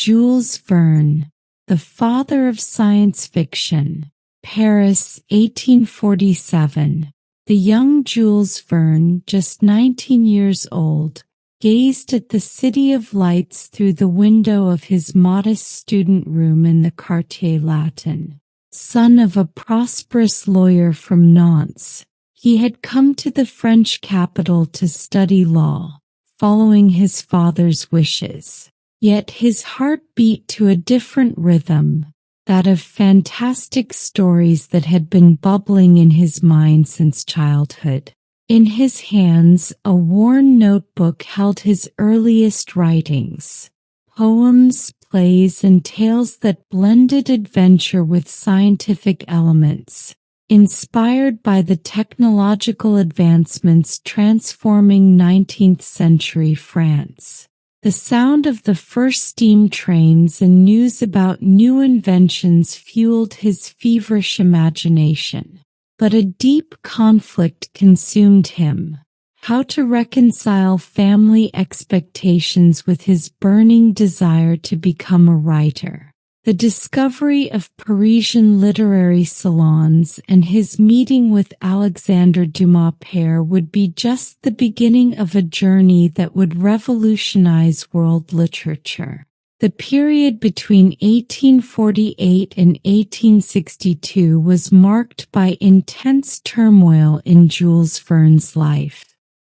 Jules Verne, the father of science fiction. Paris, 1847. The young Jules Verne, just 19 years old, gazed at the city of lights through the window of his modest student room in the Quartier Latin. Son of a prosperous lawyer from Nantes, he had come to the French capital to study law, following his father's wishes. Yet his heart beat to a different rhythm, that of fantastic stories that had been bubbling in his mind since childhood. In his hands, a worn notebook held his earliest writings, poems, plays, and tales that blended adventure with scientific elements, inspired by the technological advancements transforming 19th-century France. The sound of the first steam trains and news about new inventions fueled his feverish imagination. But a deep conflict consumed him: how to reconcile family expectations with his burning desire to become a writer. The discovery of Parisian literary salons and his meeting with Alexandre Dumas père would be just the beginning of a journey that would revolutionize world literature. The period between 1848 and 1862 was marked by intense turmoil in Jules Verne's life.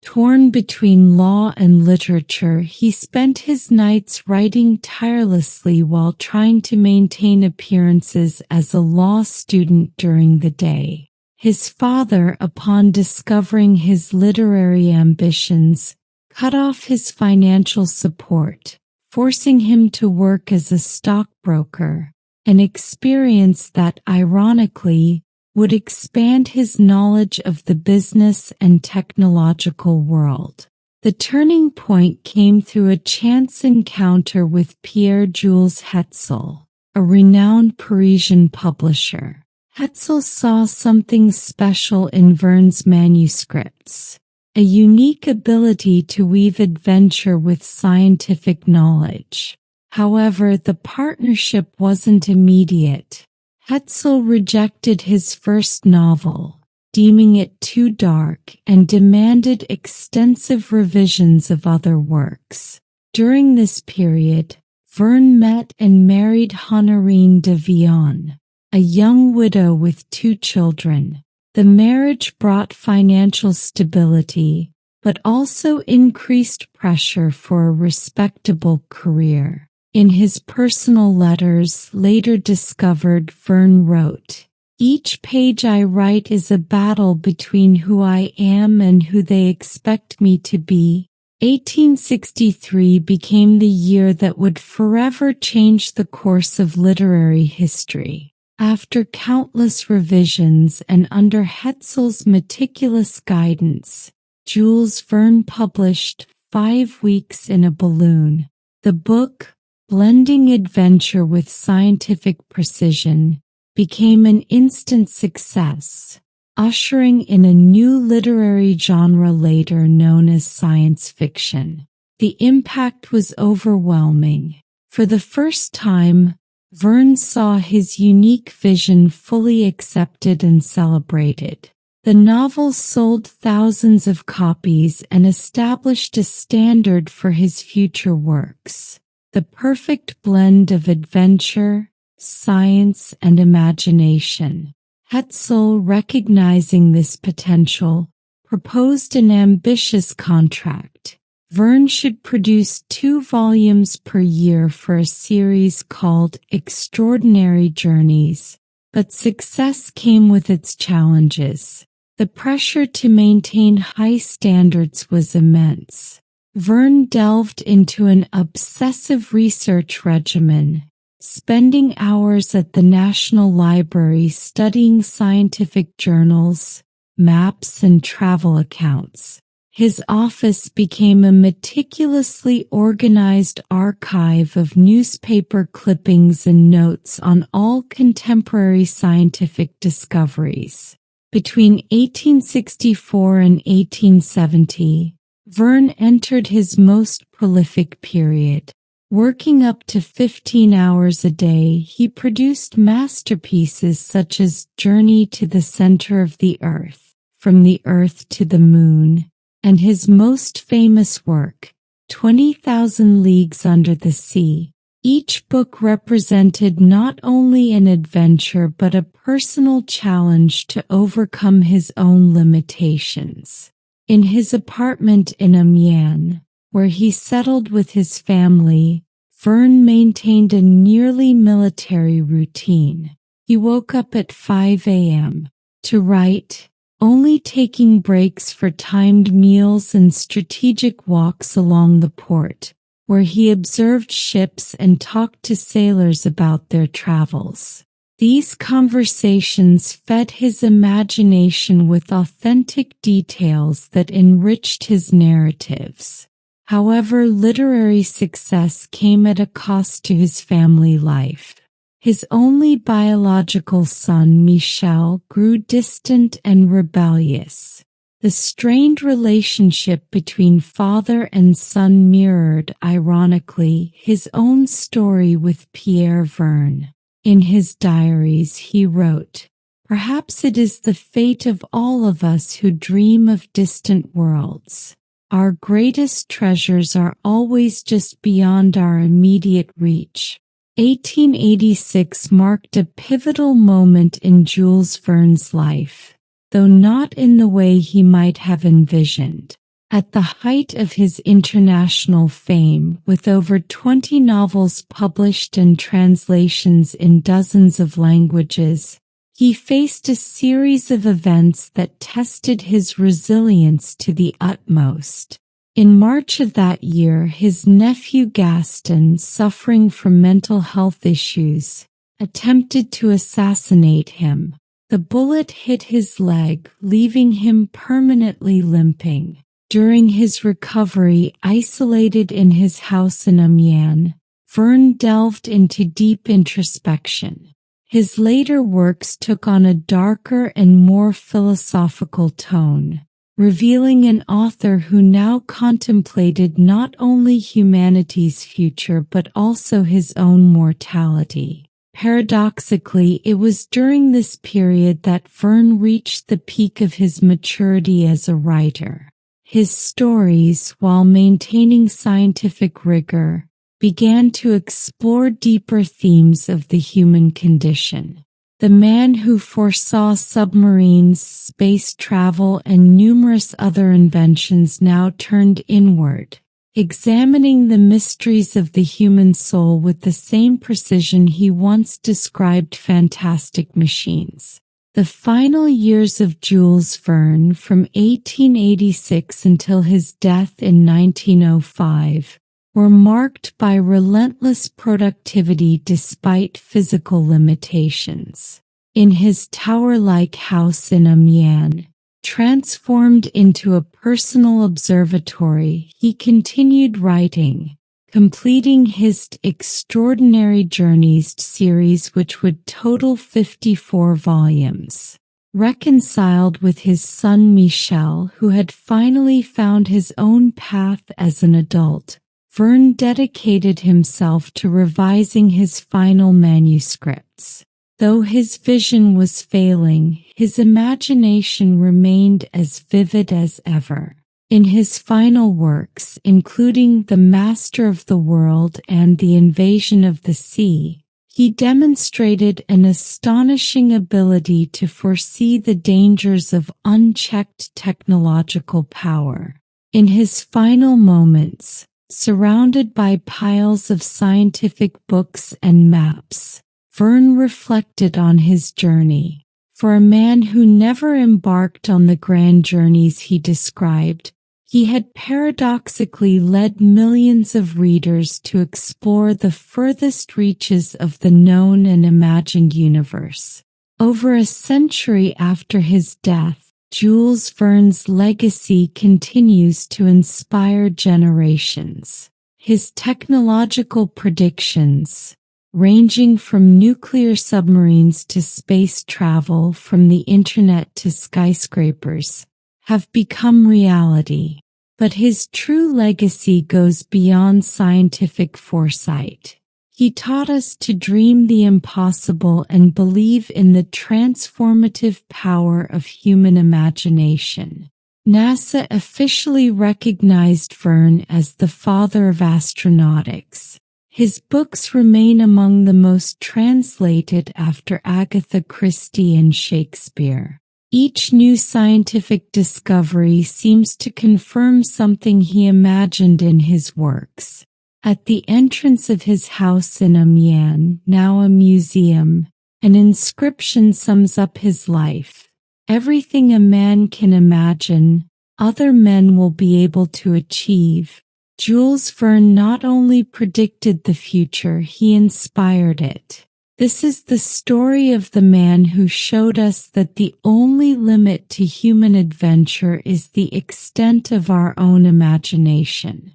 Torn between law and literature, he spent his nights writing tirelessly while trying to maintain appearances as a law student during the day. His father, upon discovering his literary ambitions, cut off his financial support, forcing him to work as a stockbroker, an experience that, ironically, would expand his knowledge of the business and technological world. The turning point came through a chance encounter with Pierre-Jules Hetzel, a renowned Parisian publisher. Hetzel saw something special in Verne's manuscripts, a unique ability to weave adventure with scientific knowledge. However, the partnership wasn't immediate. Hetzel rejected his first novel, deeming it too dark, and demanded extensive revisions of other works. During this period, Verne met and married Honorine de Villon, a young widow with 2 children. The marriage brought financial stability, but also increased pressure for a respectable career. In his personal letters, later discovered, Verne wrote, "Each page I write is a battle between who I am and who they expect me to be." 1863 became the year that would forever change the course of literary history. After countless revisions and under Hetzel's meticulous guidance, Jules Verne published 5 Weeks in a Balloon. The book, blending adventure with scientific precision, became an instant success, ushering in a new literary genre later known as science fiction. The impact was overwhelming. For the first time, Verne saw his unique vision fully accepted and celebrated. The novel sold thousands of copies and established a standard for his future works. The perfect blend of adventure, science, and imagination. Hetzel, recognizing this potential, proposed an ambitious contract. Verne should produce 2 volumes per year for a series called Extraordinary Journeys, but success came with its challenges. The pressure to maintain high standards was immense. Verne delved into an obsessive research regimen, spending hours at the National Library studying scientific journals, maps, and travel accounts. His office became a meticulously organized archive of newspaper clippings and notes on all contemporary scientific discoveries. Between 1864 and 1870, Verne entered his most prolific period. Working up to 15 hours a day, he produced masterpieces such as Journey to the Center of the Earth, From the Earth to the Moon, and his most famous work, 20,000 Leagues Under the Sea. Each book represented not only an adventure but a personal challenge to overcome his own limitations. In his apartment in Amiens, where he settled with his family, Verne maintained a nearly military routine. He woke up at 5 a.m. to write, only taking breaks for timed meals and strategic walks along the port, where he observed ships and talked to sailors about their travels. These conversations fed his imagination with authentic details that enriched his narratives. However, literary success came at a cost to his family life. His only biological son, Michel, grew distant and rebellious. The strained relationship between father and son mirrored, ironically, his own story with Pierre Verne. In his diaries he wrote, "Perhaps it is the fate of all of us who dream of distant worlds. Our greatest treasures are always just beyond our immediate reach." 1886 marked a pivotal moment in Jules Verne's life, though not in the way he might have envisioned. At the height of his international fame, with over 20 novels published and translations in dozens of languages, he faced a series of events that tested his resilience to the utmost. In March of that year, his nephew Gaston, suffering from mental health issues, attempted to assassinate him. The bullet hit his leg, leaving him permanently limping. During his recovery, isolated in his house in Amiens, Verne delved into deep introspection. His later works took on a darker and more philosophical tone, revealing an author who now contemplated not only humanity's future but also his own mortality. Paradoxically, it was during this period that Verne reached the peak of his maturity as a writer. His stories, while maintaining scientific rigor, began to explore deeper themes of the human condition. The man who foresaw submarines, space travel, and numerous other inventions now turned inward, examining the mysteries of the human soul with the same precision he once described fantastic machines. The final years of Jules Verne, from 1886 until his death in 1905, were marked by relentless productivity despite physical limitations. In his tower-like house in Amiens, transformed into a personal observatory, he continued writing, completing his Extraordinary Journeys series, which would total 54 volumes. Reconciled with his son Michel, who had finally found his own path as an adult, Verne dedicated himself to revising his final manuscripts. Though his vision was failing, his imagination remained as vivid as ever. In his final works, including The Master of the World and The Invasion of the Sea, he demonstrated an astonishing ability to foresee the dangers of unchecked technological power. In his final moments, surrounded by piles of scientific books and maps, Verne reflected on his journey. For a man who never embarked on the grand journeys he described, he had paradoxically led millions of readers to explore the furthest reaches of the known and imagined universe. Over a century after his death, Jules Verne's legacy continues to inspire generations. His technological predictions, ranging from nuclear submarines to space travel, from the internet to skyscrapers, have become reality. But his true legacy goes beyond scientific foresight. He taught us to dream the impossible and believe in the transformative power of human imagination. NASA officially recognized Verne as the father of astronautics. His books remain among the most translated after Agatha Christie and Shakespeare. Each new scientific discovery seems to confirm something he imagined in his works. At the entrance of his house in Amiens, now a museum, an inscription sums up his life. Everything a man can imagine, other men will be able to achieve. Jules Verne not only predicted the future, he inspired it. This is the story of the man who showed us that the only limit to human adventure is the extent of our own imagination.